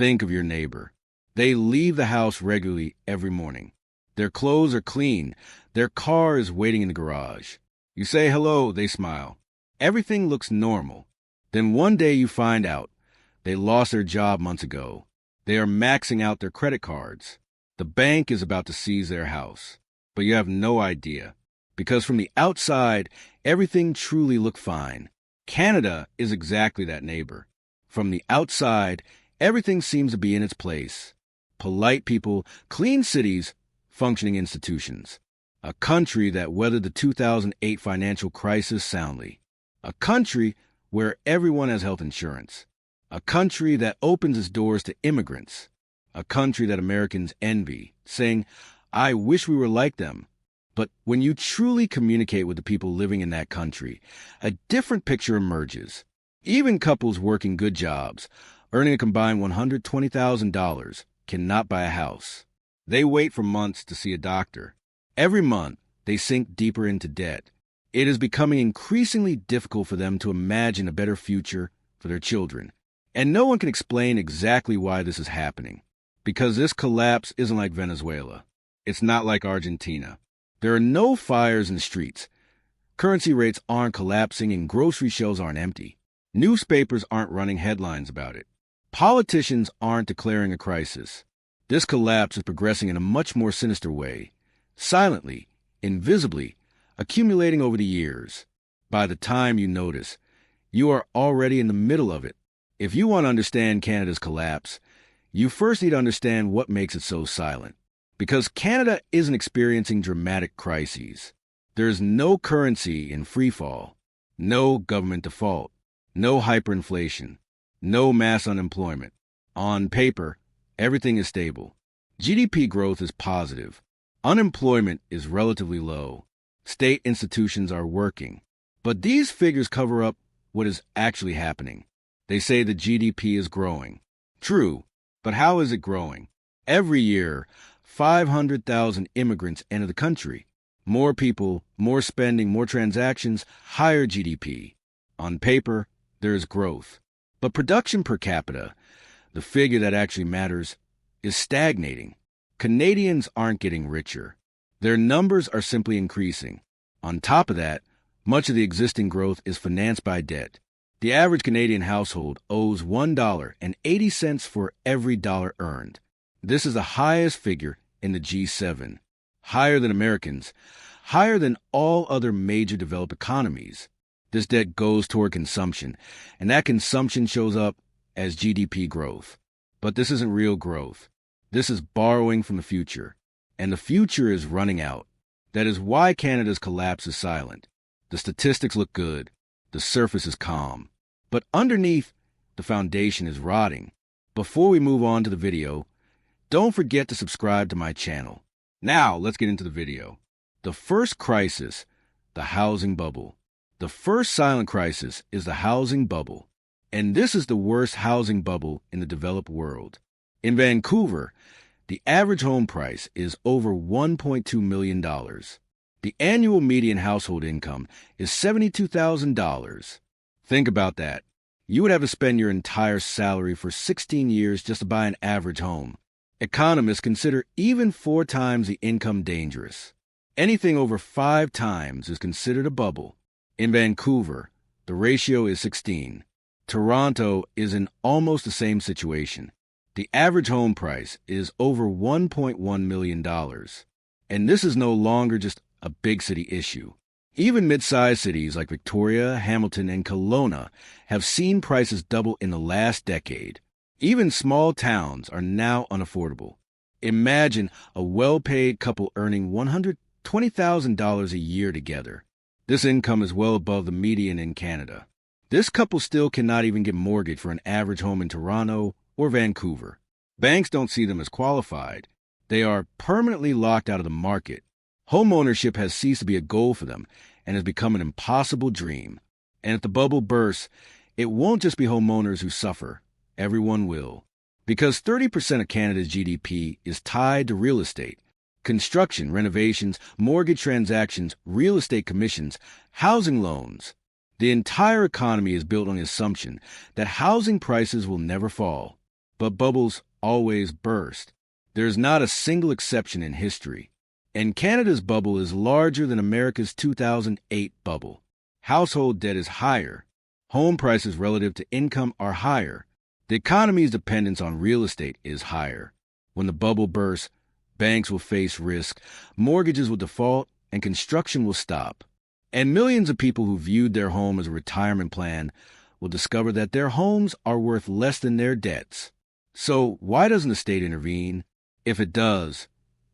Think of your neighbor. They leave the house regularly every morning. Their clothes are clean. Their car is waiting in the garage. You say hello, they smile. Everything looks normal. Then one day you find out they lost their job months ago. They are maxing out their credit cards. The bank is about to seize their house. But you have no idea. Because from the outside, everything truly looked fine. Canada is exactly that neighbor. From the outside, everything seems to be in its place. Polite people, clean cities, functioning institutions. A country that weathered the 2008 financial crisis soundly. A country where everyone has health insurance. A country that opens its doors to immigrants. A country that Americans envy, saying, I wish we were like them. But when you truly communicate with the people living in that country, a different picture emerges. Even couples working good jobs, earning a combined $120,000, cannot buy a house. They wait for months to see a doctor. Every month, they sink deeper into debt. It is becoming increasingly difficult for them to imagine a better future for their children. And no one can explain exactly why this is happening. Because this collapse isn't like Venezuela. It's not like Argentina. There are no fires in the streets. Currency rates aren't collapsing and grocery shelves aren't empty. Newspapers aren't running headlines about it. Politicians aren't declaring a crisis. This collapse is progressing in a much more sinister way. Silently, invisibly, accumulating over the years. By the time you notice, you are already in the middle of it. If you want to understand Canada's collapse, you first need to understand what makes it so silent. Because Canada isn't experiencing dramatic crises. There is no currency in freefall, no government default, no hyperinflation, no mass unemployment. On paper, everything is stable. GDP growth is positive. Unemployment is relatively low. State institutions are working. But these figures cover up what is actually happening. They say the GDP is growing. True, but how is it growing? Every year, 500,000 immigrants enter the country. More people, more spending, more transactions, higher GDP. On paper, there is growth. But production per capita, the figure that actually matters, is stagnating. Canadians aren't getting richer. Their numbers are simply increasing. On top of that, much of the existing growth is financed by debt. The average Canadian household owes $1.80 for every dollar earned. This is the highest figure in the G7, higher than Americans, higher than all other major developed economies. This debt goes toward consumption, and that consumption shows up as GDP growth. But this isn't real growth. This is borrowing from the future, and the future is running out. That is why Canada's collapse is silent. The statistics look good. The surface is calm. But underneath, the foundation is rotting. Before we move on to the video, don't forget to subscribe to my channel. Now, let's get into the video. The first crisis, the housing bubble. The first silent crisis is the housing bubble. And this is the worst housing bubble in the developed world. In Vancouver, the average home price is over $1.2 million. The annual median household income is $72,000. Think about that. You would have to spend your entire salary for 16 years just to buy an average home. Economists consider even 4 times the income dangerous. Anything over 5 times is considered a bubble. In Vancouver, the ratio is 16. Toronto is in almost the same situation. The average home price is over $1.1 million. And this is no longer just a big city issue. Even mid-sized cities like Victoria, Hamilton, and Kelowna have seen prices double in the last decade. Even small towns are now unaffordable. Imagine a well-paid couple earning $120,000 a year together. This income is well above the median in Canada. This couple still cannot even get a mortgage for an average home in Toronto or Vancouver. Banks don't see them as qualified. They are permanently locked out of the market. Homeownership has ceased to be a goal for them and has become an impossible dream. And if the bubble bursts, it won't just be homeowners who suffer. Everyone will. Because 30% of Canada's GDP is tied to real estate. Construction, renovations, mortgage transactions, real estate commissions, housing loans. The entire economy is built on the assumption that housing prices will never fall. but bubbles always burst. There's not a single exception in history. And Canada's bubble is larger than America's 2008 bubble. Household debt is higher. Home prices relative to income are higher. The economy's dependence on real estate is higher. When the bubble bursts, banks will face risk, mortgages will default, and construction will stop. And millions of people who viewed their home as a retirement plan will discover that their homes are worth less than their debts. So why doesn't the state intervene? If it does,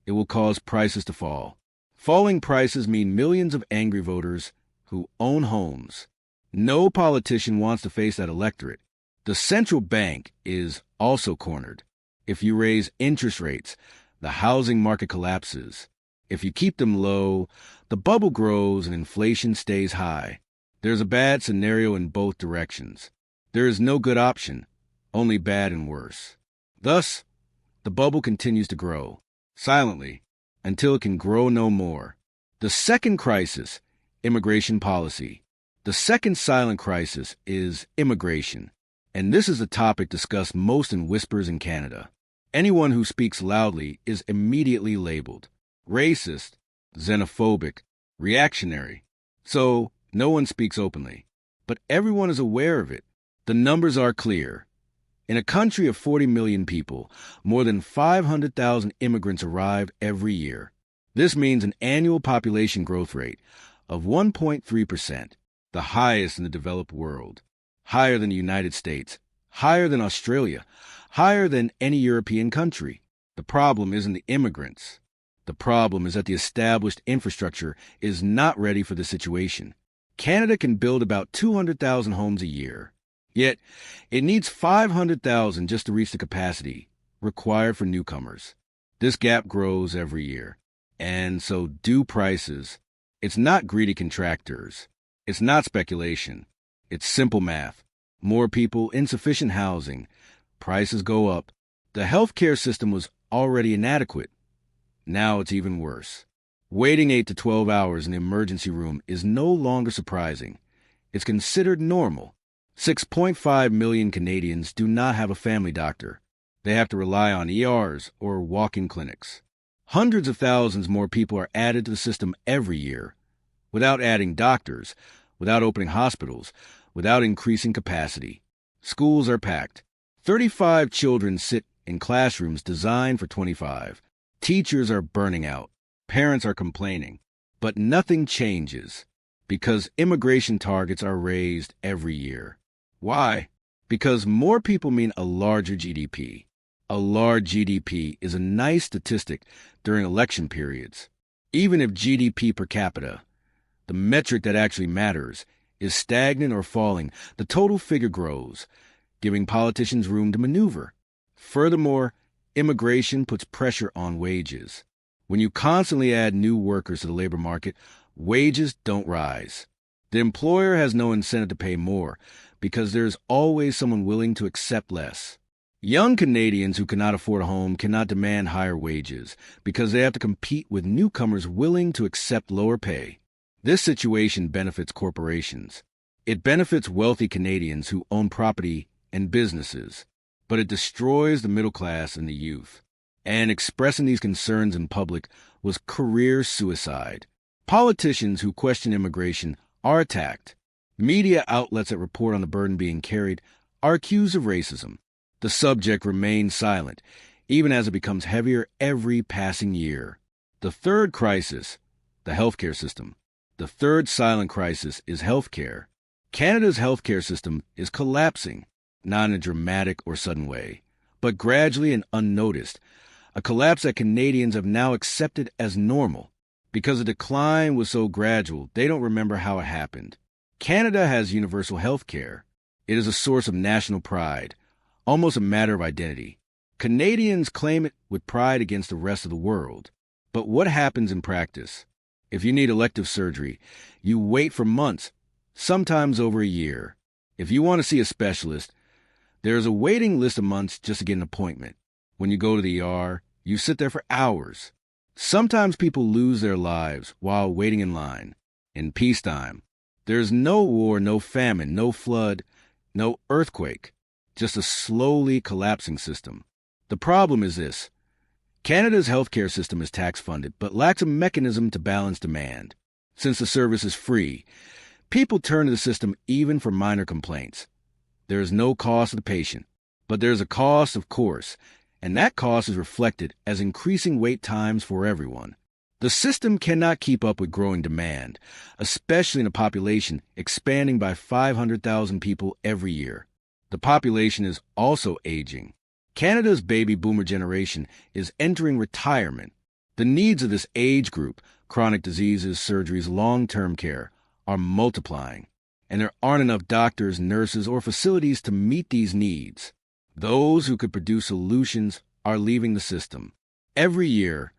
it will cause prices to fall. Falling prices mean millions of angry voters who own homes. No politician wants to face that electorate. The central bank is also cornered. If you raise interest rates, the housing market collapses. If you keep them low, the bubble grows and inflation stays high. There's a bad scenario in both directions. There is no good option, only bad and worse. Thus, the bubble continues to grow, silently, until it can grow no more. The second crisis, immigration policy. The second silent crisis is immigration, and this is a topic discussed most in whispers in Canada. Anyone who speaks loudly is immediately labeled racist, xenophobic, reactionary. So, no one speaks openly. But everyone is aware of it. The numbers are clear. In a country of 40 million people, more than 500,000 immigrants arrive every year. This means an annual population growth rate of 1.3%, the highest in the developed world, higher than the United States, higher than Australia, higher than any European country. The problem isn't the immigrants. The problem is that the established infrastructure is not ready for the situation. Canada can build about 200,000 homes a year. Yet, it needs 500,000 just to reach the capacity required for newcomers. This gap grows every year. And so do prices. It's not greedy contractors. It's not speculation. It's simple math. More people, insufficient housing. Prices go up. The healthcare system was already inadequate. Now it's even worse. Waiting 8 to 12 hours in the emergency room is no longer surprising. It's considered normal. 6.5 million Canadians do not have a family doctor. They have to rely on ERs or walk-in clinics. Hundreds of thousands more people are added to the system every year, without adding doctors, without opening hospitals, without increasing capacity. Schools are packed. 35 children sit in classrooms designed for 25. Teachers are burning out. Parents are complaining. But nothing changes because immigration targets are raised every year. Why? Because more people mean a larger GDP. A large GDP is a nice statistic during election periods. Even if GDP per capita, the metric that actually matters, is stagnant or falling, the total figure grows, giving politicians room to maneuver. Furthermore, immigration puts pressure on wages. When you constantly add new workers to the labor market, wages don't rise. The employer has no incentive to pay more because there's always someone willing to accept less. Young Canadians who cannot afford a home cannot demand higher wages because they have to compete with newcomers willing to accept lower pay. This situation benefits corporations. It benefits wealthy Canadians who own property and businesses, but it destroys the middle class and the youth. And expressing these concerns in public was career suicide. Politicians who question immigration are attacked. Media outlets that report on the burden being carried are accused of racism. The subject remains silent, even as it becomes heavier every passing year. The third crisis, the healthcare system. The third silent crisis is healthcare. Canada's healthcare system is collapsing, not in a dramatic or sudden way, but gradually and unnoticed. A collapse that Canadians have now accepted as normal. Because the decline was so gradual, they don't remember how it happened. Canada has universal health care. It is a source of national pride, almost a matter of identity. Canadians claim it with pride against the rest of the world. But what happens in practice? If you need elective surgery, you wait for months, sometimes over a year. If you want to see a specialist, there is a waiting list of months just to get an appointment. When you go to the ER, you sit there for hours. Sometimes people lose their lives while waiting in line. In peacetime, there's no war, no famine, no flood, no earthquake. just a slowly collapsing system. The problem is this. Canada's healthcare system is tax-funded, but lacks a mechanism to balance demand. Since the service is free, people turn to the system even for minor complaints. There is no cost to the patient, but there is a cost, of course, and that cost is reflected as increasing wait times for everyone. The system cannot keep up with growing demand, especially in a population expanding by 500,000 people every year. The population is also aging. Canada's baby boomer generation is entering retirement. The needs of this age group, chronic diseases, surgeries, long-term care, are multiplying, and there aren't enough doctors, nurses, or facilities to meet these needs. Those who could produce solutions are leaving the system. Every year,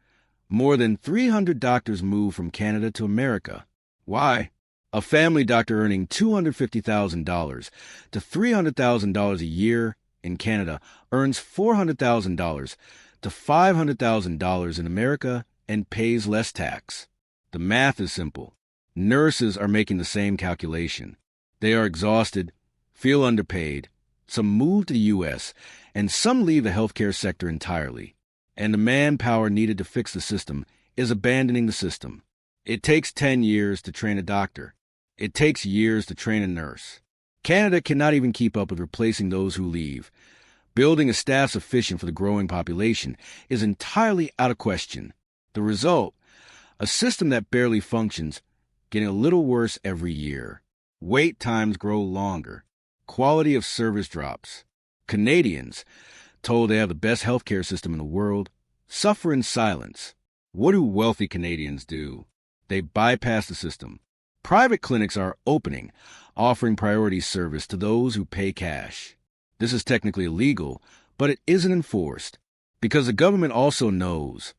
more than 300 doctors move from Canada to America. Why? A family doctor earning $250,000 to $300,000 a year in Canada earns $400,000 to $500,000 in America and pays less tax. The math is simple. Nurses are making the same calculation. They are exhausted, feel underpaid. Some move to the U.S., and some leave the healthcare sector entirely. And the manpower needed to fix the system is abandoning the system. It takes 10 years to train a doctor. It takes years to train a nurse. Canada cannot even keep up with replacing those who leave. Building a staff sufficient for the growing population is entirely out of question. The result, a system that barely functions, getting a little worse every year. Wait times grow longer. Quality of service drops. Canadians, told they have the best healthcare system in the world, suffer in silence. What do wealthy Canadians do? They bypass the system. Private clinics are opening, offering priority service to those who pay cash. This is technically illegal, but it isn't enforced, because the government also knows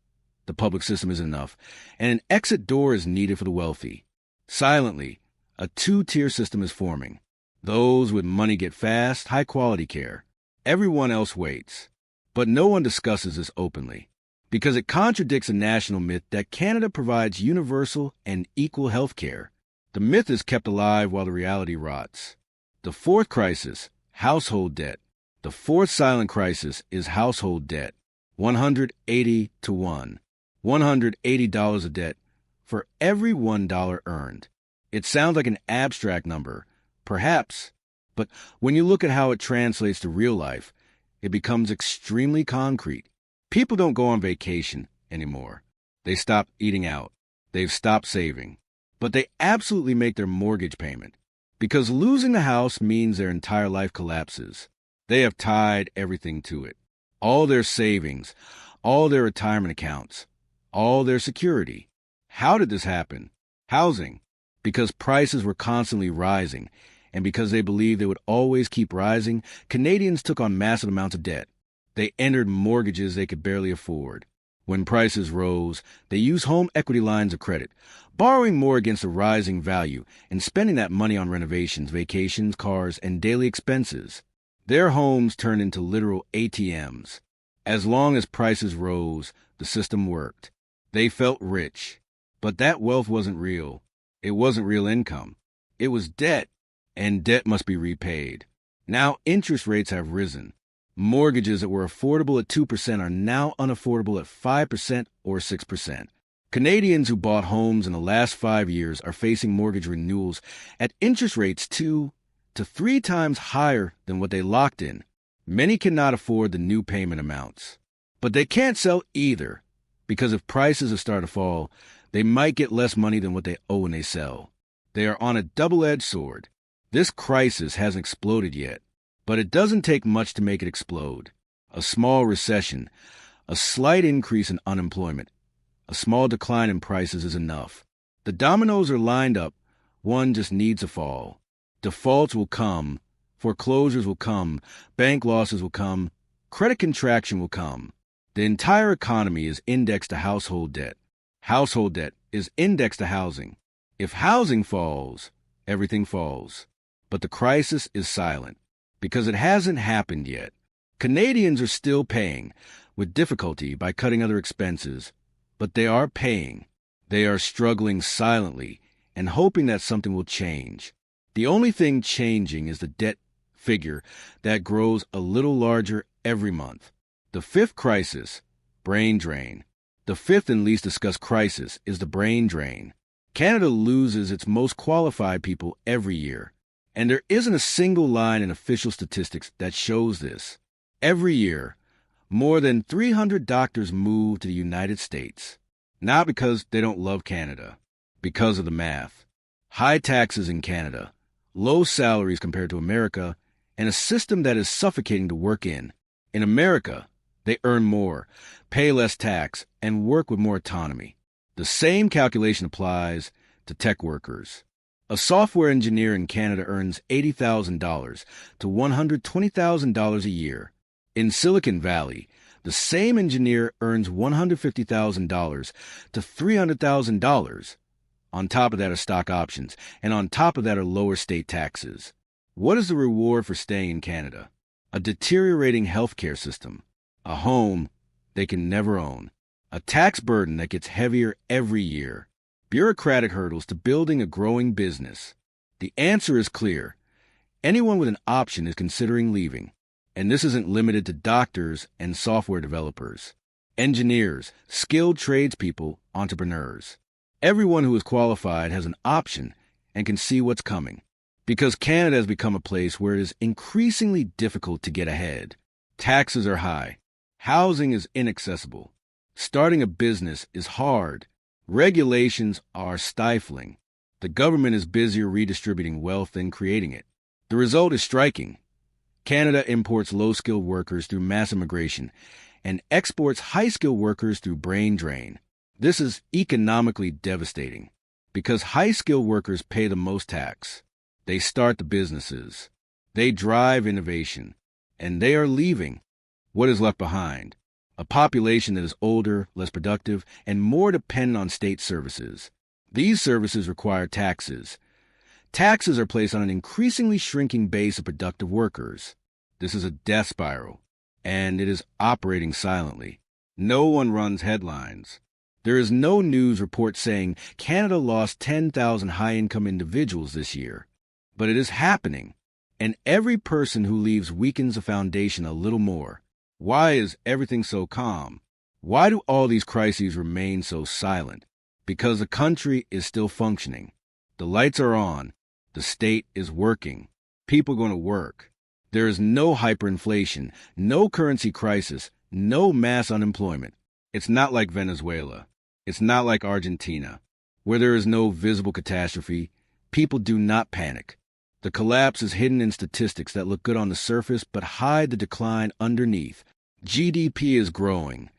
the public system isn't enough, and an exit door is needed for the wealthy. Silently, a two-tier system is forming. Those with money get fast, high-quality care. Everyone else waits. But no one discusses this openly, because it contradicts a national myth that Canada provides universal and equal health care. The myth is kept alive while the reality rots. The fourth crisis, household debt. The fourth silent crisis is household debt. 180 to 1. $180 of debt for every $1 earned. It sounds like an abstract number, perhaps, but when you look at how it translates to real life, it becomes extremely concrete. People don't go on vacation anymore. They stop eating out. They've stopped saving. But they absolutely make their mortgage payment, because losing the house means their entire life collapses. They have tied everything to it. All their savings, all their retirement accounts, all their security. How did this happen? Housing. Because prices were constantly rising, and because they believed they would always keep rising, Canadians took on massive amounts of debt. They entered mortgages they could barely afford. When prices rose, they used home equity lines of credit, borrowing more against the rising value and spending that money on renovations, vacations, cars, and daily expenses. Their homes turned into literal ATMs. As long as prices rose, the system worked. They felt rich. But that wealth wasn't real. It wasn't real income. It was debt, and debt must be repaid. Now interest rates have risen. Mortgages that were affordable at 2% are now unaffordable at 5% or 6%. Canadians who bought homes in the last 5 years are facing mortgage renewals at interest rates 2 to 3 times higher than what they locked in. Many cannot afford the new payment amounts. But they can't sell either, because if prices have started to fall, they might get less money than what they owe when they sell. They are on a double-edged sword. This crisis hasn't exploded yet, but it doesn't take much to make it explode. A small recession, a slight increase in unemployment, a small decline in prices is enough. The dominoes are lined up. One just needs to fall. Defaults will come. Foreclosures will come. Bank losses will come. Credit contraction will come. The entire economy is indexed to household debt. Household debt is indexed to housing. If housing falls, everything falls. But the crisis is silent, because it hasn't happened yet. Canadians are still paying, with difficulty by cutting other expenses, but they are paying. They are struggling silently and hoping that something will change. The only thing changing is the debt figure that grows a little larger every month. The fifth crisis, brain drain. The fifth and least discussed crisis is the brain drain. Canada loses its most qualified people every year, and there isn't a single line in official statistics that shows this. Every year, more than 300 doctors move to the United States, not because they don't love Canada, because of the math. High taxes in Canada, low salaries compared to America, and a system that is suffocating to work in. In America, they earn more, pay less tax, and work with more autonomy. The same calculation applies to tech workers. A software engineer in Canada earns $80,000 to $120,000 a year. In Silicon Valley, the same engineer earns $150,000 to $300,000. On top of that are stock options, and on top of that are lower state taxes. What is the reward for staying in Canada? A deteriorating healthcare system, a home they can never own, a tax burden that gets heavier every year, bureaucratic hurdles to building a growing business. The answer is clear. Anyone with an option is considering leaving. And this isn't limited to doctors and software developers, engineers, skilled tradespeople, entrepreneurs. Everyone who is qualified has an option and can see what's coming. Because Canada has become a place where it is increasingly difficult to get ahead. Taxes are high. Housing is inaccessible. Starting a business is hard. Regulations are stifling. The government is busier redistributing wealth than creating it. The result is striking. Canada imports low-skilled workers through mass immigration and exports high-skilled workers through brain drain. This is economically devastating because high-skilled workers pay the most tax. They start the businesses. They drive innovation. And they are leaving. What is left behind? A population that is older, less productive, and more dependent on state services. These services require taxes. Taxes are placed on an increasingly shrinking base of productive workers. This is a death spiral, and it is operating silently. No one runs headlines. There is no news report saying Canada lost 10,000 high-income individuals this year. But it is happening, and every person who leaves weakens the foundation a little more. Why is everything so calm? Why do all these crises remain so silent? Because the country is still functioning. The lights are on. The state is working. People are going to work. There is no hyperinflation, no currency crisis, no mass unemployment. It's not like Venezuela. It's not like Argentina, where there is no visible catastrophe. People do not panic. The collapse is hidden in statistics that look good on the surface but hide the decline underneath. GDP is growing,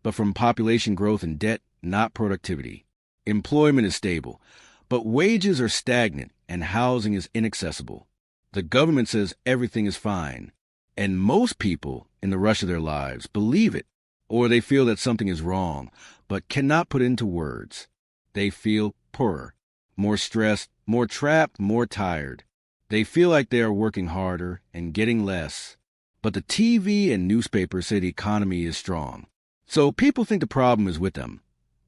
but from population growth and debt, not productivity. Employment is stable, but wages are stagnant and housing is inaccessible. The government says everything is fine, and most people, in the rush of their lives, believe it, or they feel that something is wrong, but cannot put it into words. They feel poorer, more stressed, more trapped, more tired. They feel like they are working harder and getting less. But the TV and newspapers say the economy is strong. So people think the problem is with them,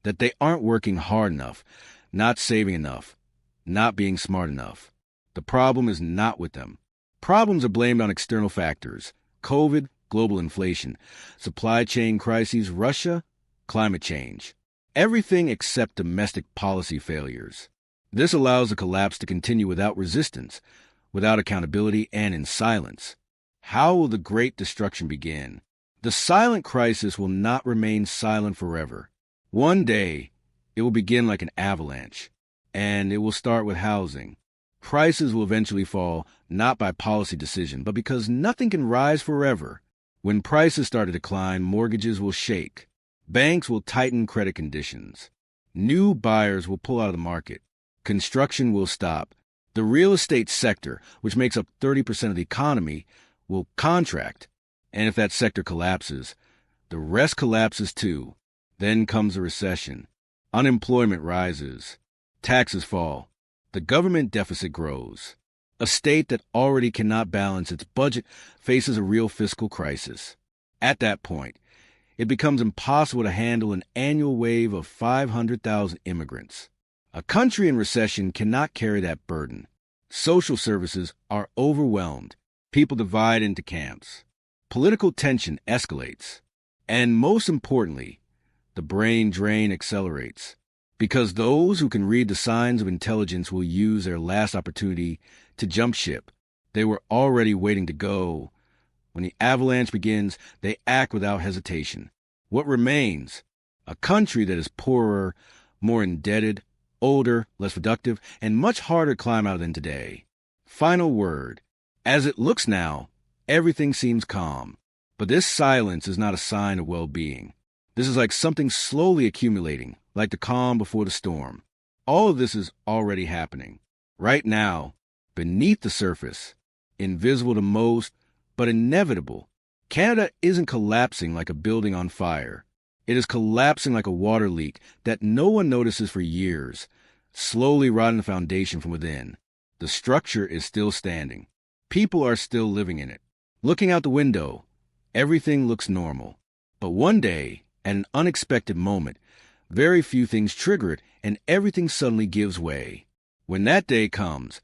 that they aren't working hard enough, not saving enough, not being smart enough. The problem is not with them. Problems are blamed on external factors: COVID, global inflation, supply chain crises, Russia, climate change. Everything except domestic policy failures. This allows the collapse to continue without resistance, without accountability, and in silence. How will the great destruction begin? The silent crisis will not remain silent forever. One day, it will begin like an avalanche, and it will start with housing. Prices will eventually fall, not by policy decision, but because nothing can rise forever. When prices start to decline, mortgages will shake. Banks will tighten credit conditions. New buyers will pull out of the market. Construction will stop. The real estate sector, which makes up 30% of the economy, will contract. And if that sector collapses, the rest collapses too. Then comes a recession. Unemployment rises. Taxes fall. The government deficit grows. A state that already cannot balance its budget faces a real fiscal crisis. At that point, it becomes impossible to handle an annual wave of 500,000 immigrants. A country in recession cannot carry that burden. Social services are overwhelmed. People divide into camps. Political tension escalates. And most importantly, the brain drain accelerates. Because those who can read the signs of intelligence will use their last opportunity to jump ship. They were already waiting to go. When the avalanche begins, they act without hesitation. What remains? A country that is poorer, more indebted, older, less productive, and much harder to climb out than today. Final word. As it looks now, everything seems calm. But this silence is not a sign of well-being. This is like something slowly accumulating, like the calm before the storm. All of this is already happening. Right now, beneath the surface, invisible to most, but inevitable. Canada isn't collapsing like a building on fire. It is collapsing like a water leak that no one notices for years, slowly rotting the foundation from within. The structure is still standing. People are still living in it. Looking out the window, everything looks normal. But one day, at an unexpected moment, very few things trigger it, and everything suddenly gives way. When that day comes,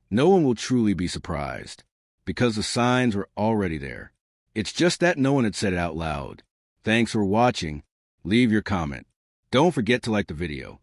no one will truly be surprised, because the signs were already there. It's just that no one had said it out loud. Thanks for watching. Leave your comment. Don't forget to like the video.